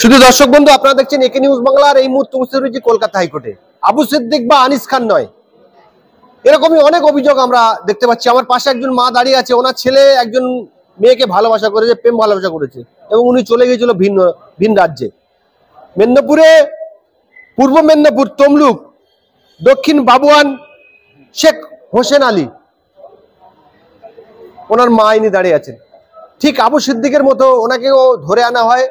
শুধু দর্শক বন্ধু, আপনারা দেখছেন একে নিউজ বাংলার। এই মুহূর্তে উপস্থিত রয়েছে কলকাতা হাইকোর্টে। আবু সিদ্দিক বা আনিস খান নয়, এরকমই অনেক অভিযোগ আমরা দেখতে পাচ্ছি। আমার পাশে একজন মা দাঁড়িয়ে আছে, ওনার ছেলে একজন মেয়েকে ভালোবাসা করেছে, প্রেম ভালোবাসা করেছে, এবং উনি চলে গিয়েছিল ভিন রাজ্যে। মেদিনীপুরে, পূর্ব মেদিনীপুর তমলুক, দক্ষিণ বাবুয়ান শেখ হোসেন আলী, ওনার মা ইনি দাঁড়িয়ে আছেন। ঠিক আবু সিদ্দিকের মতো ওনাকেও ধরে আনা হয়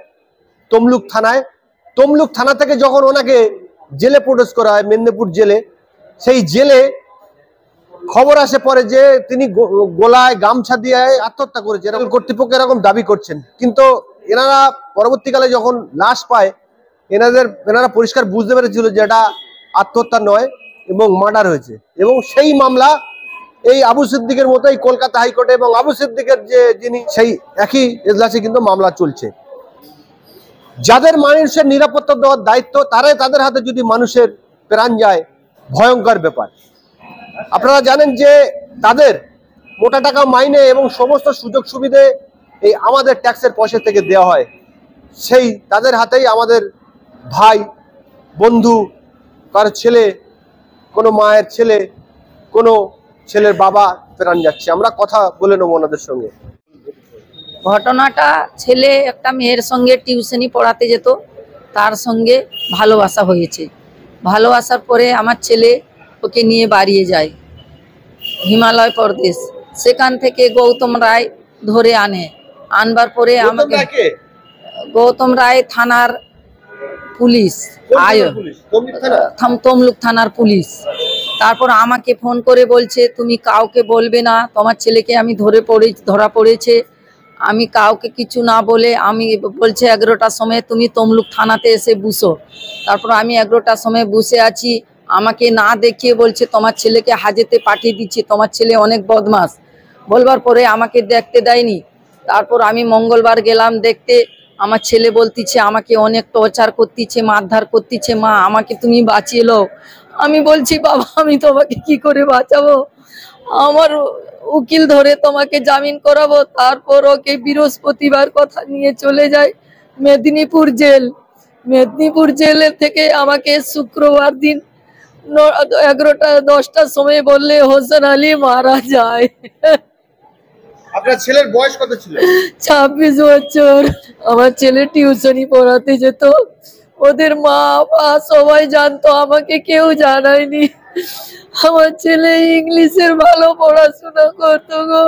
তমলুক থানায়। তমলুক থানা থেকে যখন ওনাকে জেলে প্রবেশ করা হয়, মেদিনীপুর জেলে, সেই জেলে খবর আসে পরে যে তিনি গলায় গামছা দিয়ে আত্মহত্যা করেছে, এরকম কর্তৃপক্ষ এরকম দাবি করছেন। কিন্তু এনারা পরবর্তীকালে যখন লাশ পায়, এনারা পরিষ্কার বুঝতে পেরেছিল যে এটা আত্মহত্যা নয় এবং মার্ডার হয়েছে। এবং সেই মামলা এই আবু সিদ্দিকের মতোই কলকাতা হাইকোর্টে, এবং আবু সিদ্দিকের যিনি সেই একই এজলাসে কিন্তু মামলা চলছে। যাদের মানুষের নিরাপত্তা দেওয়ার দায়িত্ব, তাদের হাতে যদি মানুষের প্রাণ যায়, ভয়ঙ্কর ব্যাপার। আপনারা জানেন যে তাদের মোটা টাকা মাইনে এবং সমস্ত সুযোগ সুবিধে এই আমাদের ট্যাক্সের পয়সা থেকে দেওয়া হয়। সেই তাদের হাতেই আমাদের ভাই, বন্ধু, কারো ছেলে, কোনো মায়ের ছেলে, কোনো ছেলের বাবা প্রাণ যাচ্ছে। আমরা কথা বলে নেবো ওনাদের সঙ্গে। ঘটনাটা, ছেলে একটা মেয়ের সঙ্গে টিউশনি পড়াতে যেত, তার সঙ্গে ভালোবাসা হয়েছে। ভালোবাসার পরে আমার ছেলে ওকে নিয়ে বাড়িয়ে যায় হিমালয় প্রদেশ। সেখান থেকে গৌতম রায় ধরে আনবার পরে আমাকে গৌতম রায় থানার পুলিশ তমলুক থানার পুলিশ। তারপর আমাকে ফোন করে বলছে তুমি কাউকে বলবে না, তোমার ছেলেকে আমি ধরা পড়েছে। আমি কাউকে কিছু না বলে আমি বলছে 11টার সময় তুমি তমলুক থানাতে এসে বসো। তারপর আমি 11টার সময় বসে আছি, আমাকে না দেখিয়ে বলছে তোমার ছেলেকে হাজতে পাঠিয়ে দিচ্ছি, তোমার ছেলে অনেক বদমাস। বলবার পরে আমাকে দেখতে দেয়নি। তারপর আমি মঙ্গলবার গেলাম দেখতে, আমার ছেলে বলতিছে আমাকে অনেক টর্চার করতিছে, মারধর করতিছে, মা আমাকে তুমি বাঁচিয়ে লো। আমি বলছি বাবা আমি তোমাকে কি করে বাঁচাবো, আমার উকিল ধরে তোমাকে জামিন করাবো। তারপর ওকে বৃহস্পতিবার কথা নিয়ে চলে যায় মেদিনীপুর জেল। মেদিনীপুর জেলের থেকে আমাকে শুক্রবার দিন 11টা-10টার সময় বললে হোসেন আলী মারা যায়। আপনার ছেলের বয়স কত ছিল? 26 বছর। আমার ছেলে টিউশনি পড়াতে যেত, ওদের মা বাবা সবাই জানতো, আমাকে কেউ জানায়নি। আমার ছেলে ইংলিশের ভালো পড়াশোনা করতো গো,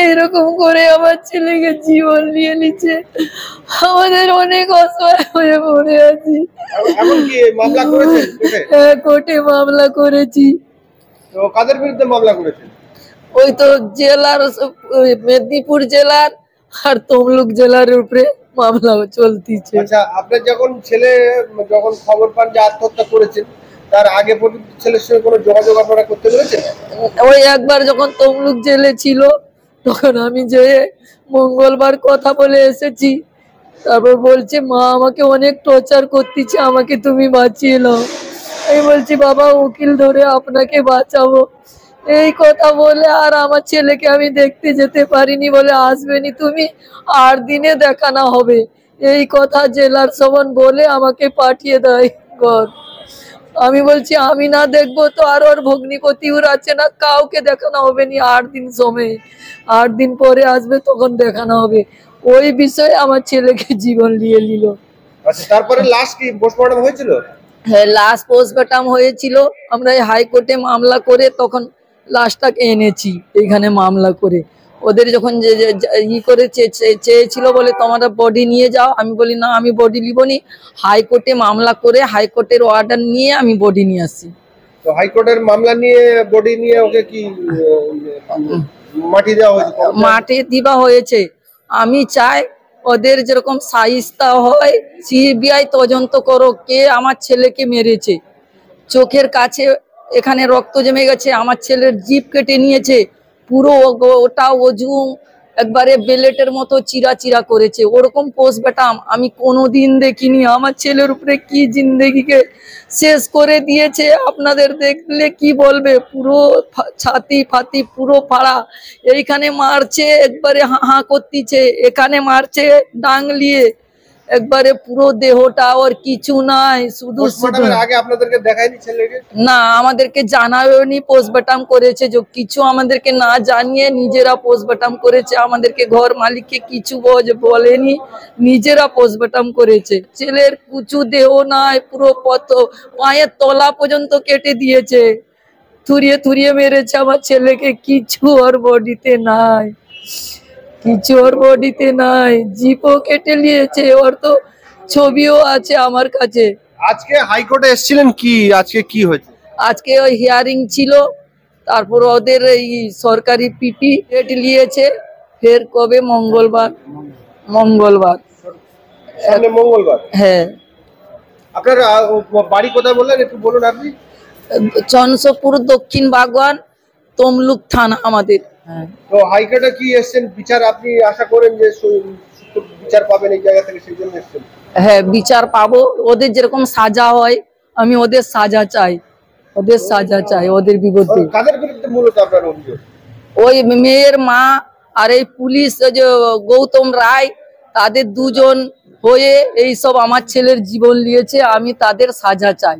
এরকম করে আমার ছেলেকে জীবন নিয়ে নিচ্ছে। আমাদের অনেক অসহায় হয়ে পড়ে আছি। কোর্টে মামলা করেছি। তো কাদের বিরুদ্ধে মামলা করেছেন? ওই তো জেলার, মেদিনীপুর জেলার আর তমলুক জেলার উপরে মামলা চলতিছে। আচ্ছা, আপনার যখন খবর পান যে আত্মহত্যা করেছেন, তার আগে পর্যন্ত ছেলের সঙ্গে কোনো যোগাযোগ আপনারা করতে পেরেছেন? ওই একবার যখন তমলুক জেলে ছিল তখন আমি যে মঙ্গলবার কথা বলে এসেছি। তারপর বলছে মা আমাকে অনেক টর্চার করতেছে, আমাকে তুমি বাঁচিয়ে নাও। আমি বলছি বাবা উকিল ধরে আপনাকে বাঁচাবো। এই কথা বলে আর আমার ছেলেকে আমি দেখতে যেতে পারিনি, বলে আসবেনি তুমি, 8 দিনে দেখানো হবে। এই কথা জেলার সমান বলে আমাকে পাঠিয়ে দেয় ঘর। আমি বলছি আমি না দেখবো তো আর ওর ভগ্নিপতি ওর আছে না, কাউকে দেখানো হবে নি 8 দিন সময়। 8 দিন পরে আসবে তখন দেখানো হবে। ওই বিষয়ে আমার ছেলেকে জীবন নিয়ে নিল। আচ্ছা, তারপরে লাশ কি পোস্টমর্টম হয়েছিল? হ্যাঁ, লাশ পোস্টমর্টম হয়েছিল। আমরা হাইকোর্টে মামলা করে তখন লাশটাকে এনেছি এখানে মামলা করে। ওদের যখন চেয়েছিল বলে তোমরা বডি নিয়ে যাও, আমি বলি না আমি বডি নিবনি। হাইকোর্টে মামলা করে হাইকোর্টের অর্ডার নিয়ে আমি বডি নিয়ে আসছি। তো হাইকোর্টের মামলা নিয়ে বডি নিয়ে ওকে কি মাটি দেওয়া হয়েছে? মাটি দেওয়া হয়েছে। আমি চাই ওদের যেরকম শায়েস্তা হয়, সিবিআই তদন্ত করো কে আমার ছেলেকে মেরেছে। চোখের কাছে এখানে রক্ত জমে গেছে, আমার ছেলের জিভ কেটে নিয়েছে, পুরো ওটা ওজুম একবারে বেলেটের মতো চিরা চিরা করেছে। ওরকম পোস্টমর্টম আমি কোনোদিন দেখিনি। আমার ছেলের উপরে কি জিন্দগিকে শেষ করে দিয়েছে, আপনাদের দেখলে কি বলবে। পুরো ছাতি ফাতি পুরো ফাড়া, এইখানে মারছে একবারে হা হা করতেছে, এখানে মারছে ডাংলিয়ে, একবারে পুরো দেহটা ওর কিছু নাই, শুধু পোস্টমর্টমের আগে আপনাদেরকে দেখায়নি ছেলেকে? না, আমাদেরকে জানায়নি, পোস্টমর্টম করেছে, যে কিছু আমাদেরকে না জানিয়ে নিজেরা পোস্টমর্টম করেছে, আমাদেরকে ঘর মালিককে কিছু বলেনি, নিজেরা পোস্টমর্টম করেছে। ছেলের কিছু দেহ নাই, পুরো পায়ের তলা পর্যন্ত কেটে দিয়েছে, থুরিয়ে থুরিয়ে মেরেছে আমার ছেলেকে, কিছু ওর বডিতে নাই, কিছু ওর বডিতে নাই, জিপও কেটে নিয়েছে, ওর তো ছবিও আছে আমার কাছে। আজকে হাইকোর্টে এসেছিলেন, কি আজকে কি হয়েছে? আজকে ওই হিয়ারিং ছিল, তারপর ওদের এই সরকারি পিটি ডেট নিয়েছে, ফের কবে? মঙ্গলবার। সামনে মঙ্গলবার। হ্যাঁ। আপনার বাড়ি কোথায় বললেন, একটু বলুন আপনি? চনসপুর দক্ষিণ বাগওয়ান, তমলুক থানা আমাদের। তো হাইকোর্টে কি এসেছেন বিচার, আপনি আশা করেন যে বিচার পাবেন এই জায়গা থেকে, সেই জন্য এসেছেন? হ্যাঁ, বিচার পাবো, ওদের যেরকম সাজা হয় আমি ওদের সাজা চাই, ওদের সাজা চাই, ওদের বিরুদ্ধে। কাদের বিরুদ্ধে মূলত আপনার অভিযোগ? ওই মেয়ের মা আর এই পুলিশ যে গৌতম রায়, তাদের দুজন হয়ে এই সব আমার ছেলের জীবন নিয়েছে, আমি তাদের সাজা চাই,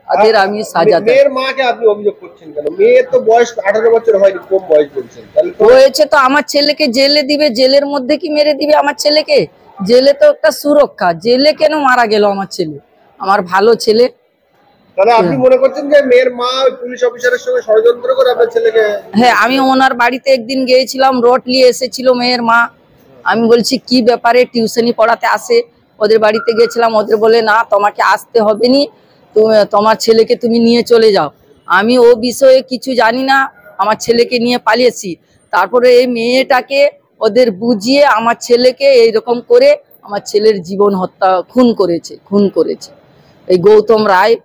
তাদের আমি সাজা চাই। মেয়ের মাকে আপনি অভিযোগ করছেন কেন? মেয়ের তো বয়স 18 বছর হয়নি, কম বয়স বলছেন। হয়েছে তো, আমার ছেলেকে জেলে দিবে, জেলের মধ্যে কি মেরে দিবে আমার ছেলেকে? জেলে তো একটা সুরক্ষা, জেলে কেন মারা গেল আমার ছেলে, আমার ভালো ছেলে? তাহলে আপনি মনে করছেন যে মেয়ের মা পুলিশ অফিসারের সঙ্গে ষড়যন্ত্র করে আপনার ছেলেকে? হ্যাঁ, আমি ওনার বাড়িতে একদিন গিয়েছিলাম, রড নিয়ে এসেছিল মেয়ের মা। আমি বলছি কি ব্যাপারে, টিউশনি পড়াতে আসে, ওদের বাড়িতে গেছিলাম, ওদের বলে না তোমাকে আসতে হবে নি, তোমার ছেলেকে তুমি নিয়ে চলে যাও। আমি ও বিষয়ে কিছু জানি না, আমার ছেলেকে নিয়ে পালিয়েছি। তারপরে এই মেয়েটাকে ওদের বুঝিয়ে আমার ছেলেকে এইরকম করে আমার ছেলের জীবন হত্যা, খুন করেছে। এই গৌতম রায়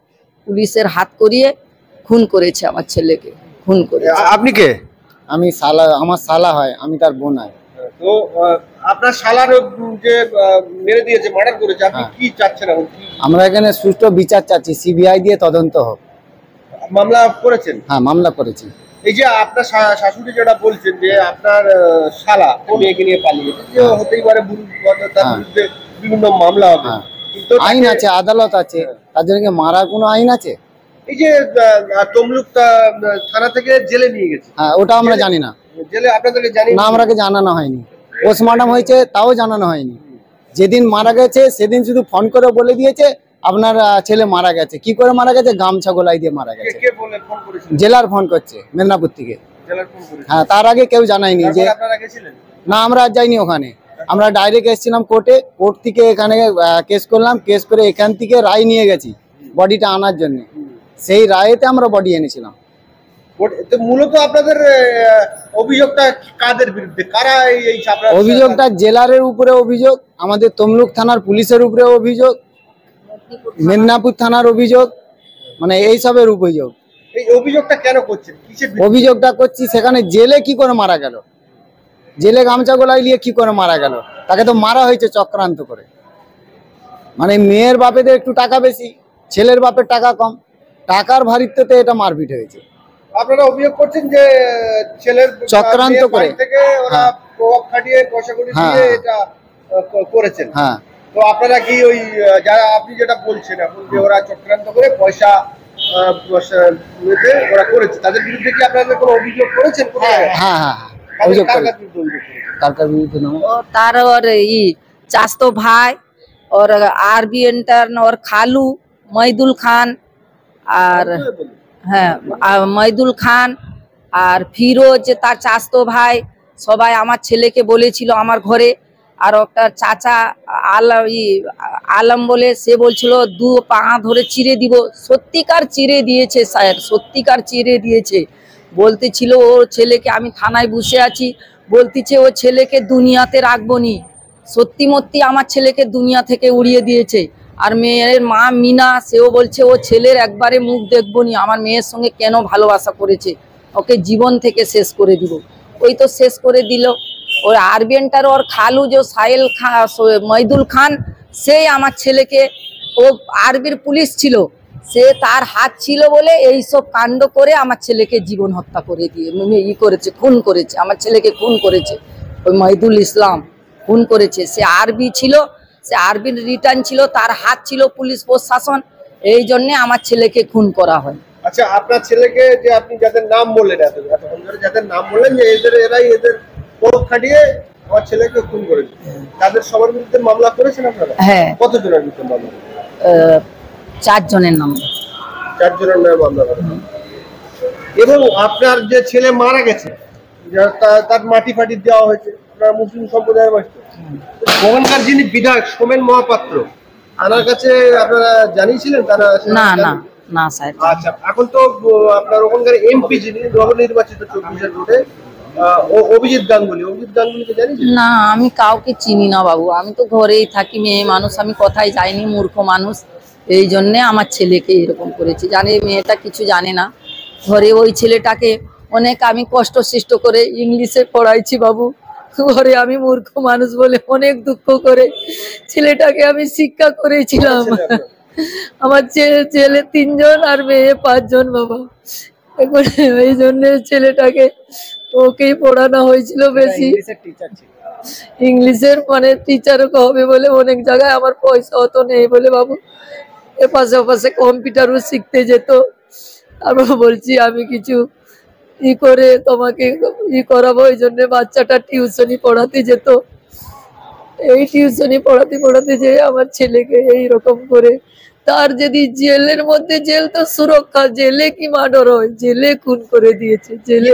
পুলিশের হাত করিয়ে খুন করেছে আমার ছেলেকে, খুন করেছে। আপনি কে? আমি শালা, আমার শালা হয়, আমি তার বোন হয়। তো আপনার শালার যে মেরে দিয়েছে, মার্ডার করেছে, আপনি কি চাচ্ছেন এখন? আমরা এখানে সুষ্ঠু বিচার চাচ্ছি, সিবিআই দিয়ে তদন্ত হোক। মামলা করেছেন? হ্যাঁ, মামলা করেছি। এই যে আপনার শাশুড়ি যেটা বলছেন যে আপনার শালা মেয়েকে নিয়ে পালিয়েছে, যে হতেই পারে তার বিরুদ্ধে বিভিন্ন মামলা হবে, কিন্তু আইন আছে, আদালত আছে, তাদেরকে মারার কোনো আইন আছে? এই যে তমলুক থানা থেকে জেলে নিয়ে গেছে, হ্যাঁ, ওটা আমরা জানি না। জেলে আপনাদেরকে জানি না, আমরাকে জানানো হয়নি। পোস্টমর্টম হয়েছে তাও জানানো হয়নি। যেদিন মারা গেছে সেদিন শুধু ফোন করে বলে দিয়েছে আপনার ছেলে মারা গেছে। কি করে মারা গেছে? গামছা গলায় দিয়ে মারা গেছে। কে বলে ফোন করেছিল? জেলার ফোন করছে, মেদিনীপুর থেকে। জেলার ফোন করেছে? হ্যাঁ, তার আগে কেউ জানায়নি যে। আপনারা গেছিলেন? না, আমরা আর যাইনি ওখানে, আমরা ডাইরেক্ট এসেছিলাম কোর্টে, কোর্ট থেকে এখানে কেস করলাম, কেস করে এখান থেকে রায় নিয়ে গেছি বডিটা আনার জন্য। সেই রায়েতে আমরা বডি এনেছিলাম। মূলত আপনাদের অভিযোগটা কাদের বিরুদ্ধে, কারা এই অভিযোগটা জেলারের উপরে অভিযোগ, আমাদের তমলুক থানার পুলিশের উপরে অভিযোগ, মেদিনীপুর থানার অভিযোগ, মানে এইসবের অভিযোগ। এই অভিযোগটা কেন করছেন? অভিযোগটা করছি সেখানে জেলে কি করে মারা গেল, জেলে গামছা গলায় নিয়ে কি করে মারা গেল? তাকে তো মারা হয়েছে চক্রান্ত করে। মানে মেয়ের বাপেদের একটু টাকা বেশি, ছেলের বাপের টাকা কম, টাকার ভারিত্বতে এটা মারপিট হয়েছে। আপনারা অভিযোগ করছেন যে ছেলের চক্রান্ত করে থেকে ওরা প্রভাব খাটিয়ে পয়সা করে দিয়ে এটা করেছেন। হ্যাঁ, তো আপনারা কি ওই যারা আপনি যেটা বলছেন এখন যে ওরা চক্রান্ত করে পয়সা ওরা করেছে, তাদের বিরুদ্ধে কি আপনাদের কোনো অভিযোগ করেছেন? হ্যাঁ হ্যাঁ হ্যাঁ, অভিযোগ করেছি। কার বিরুদ্ধে নাম? তার और चास्तो भाई और आरबी इंटर्न और खालू মইদুল খান, আর হ্যাঁ মইদুল খান আর ফিরোজ তার চাস্তো ভাই, সবাই আমার ছেলেকে বলেছিল আমার ঘরে। আর একটা চাচা আলম বলে, সে বলছিল 2 পা ধরে চিরে দিব। সত্যিকার চিরে দিয়েছে স্যার, সত্যিকার চিরে দিয়েছে। বলতেছিল ও ছেলেকে, আমি থানায় বসে আছি, বলতেছে ও ছেলেকে দুনিয়াতে রাখবো নি। সত্যি মত্যি আমার ছেলেকে দুনিয়া থেকে উড়িয়ে দিয়েছে। আর মেয়ের মা মিনা, সেও বলছে ও ছেলের একবারে মুখ দেখবো নি, আমার মেয়ের সঙ্গে কেন ভালোবাসা করেছে, ওকে জীবন থেকে শেষ করে দিব। ওই তো শেষ করে দিল। ওর আরবিএনটার ওর খালু যে সাহেল খান, মইদুল খান, সেই আমার ছেলেকে, ও আরবির পুলিশ ছিল, সে তার হাত ছিল বলে এই সব কাণ্ড করে আমার ছেলেকে জীবন হত্যা করে দিয়ে করেছে, খুন করেছে, আমার ছেলেকে খুন করেছে। ওই মহিদুল ইসলাম খুন করেছে। সে আরবি ছিল, সে আরবির রিটার্ন ছিল, তার হাত ছিল পুলিশ প্রশাসন, এই জন্য আমার ছেলেকে খুন করা হয়। আচ্ছা, আপনার ছেলেকে যে আপনি যাদের নাম বললেন, এতক্ষণ ধরে যাদের নাম বললেন যে এদের পরখ খাটিয়ে আমার ছেলেকে খুন করেছে, তাদের সবার বিরুদ্ধে মামলা করেছেন আপনারা? হ্যাঁ, কতজনের বিরুদ্ধে মামলা? 4 জনের নাম। 4 জনের নামে মামলা করেছেন। এবং আপনার যে ছেলে মারা গেছে, তার মাটি ফাটি দেওয়া হয়েছে, আপনার মুসলিম সম্প্রদায়ের মানুষ, ওখানকার যিনি বিধায়ক সোমেন মহাপাত্র, তার কাছে আপনারা জানিয়েছিলেন? তারা না না না স্যার। আচ্ছা, এখন তো আপনার ওখানকার এমপি যিনি নবনির্বাচিত 24 রোডে অভিজিৎ গাঙ্গুলিকে জানিয়েছেন? না, আমি কাউকে চিনি না বাবু, আমি তো ঘরেই থাকি, মেয়ে মানুষ, আমি কোথায় যাইনি, মূর্খ মানুষ, এই জন্যে আমার ছেলেকে এরকম করেছি। জানে মেয়েটা কিছু জানে না, ঘরে ওই ছেলেটাকে অনেক আমি কষ্ট সৃষ্ট করে ইংলিশে পড়াইছি বাবু, ঘরে আমি মূর্খ মানুষ বলে অনেক দুঃখ করে ছেলেটাকে আমি শিক্ষা করেছিলাম। আমার ছেলে 3 জন আর মেয়ে 5 জন বাবা। এখন এই জন্য ছেলেটাকে ওকেই পড়ানো হয়েছিল বেশি, ইংলিশের মানে টিচার হবে বলে অনেক জায়গায়, আমার পয়সা অত নেই বলে বাবু এপাশে ওপাশে কম্পিউটারও শিখতে যেত। আমরা বলছি আমি কিছু করে তোমাকে করাবো, ওই জন্য বাচ্চাটা টিউশনি পড়াতে যেত। এই টিউশনি পড়াতে পড়াতে যে আমার ছেলেকে এইরকম করে, তার যদি জেলের মধ্যে, জেল তো সুরক্ষা, জেলে কি মার্ডার হয়, জেলে খুন করে দিয়েছে, জেলে।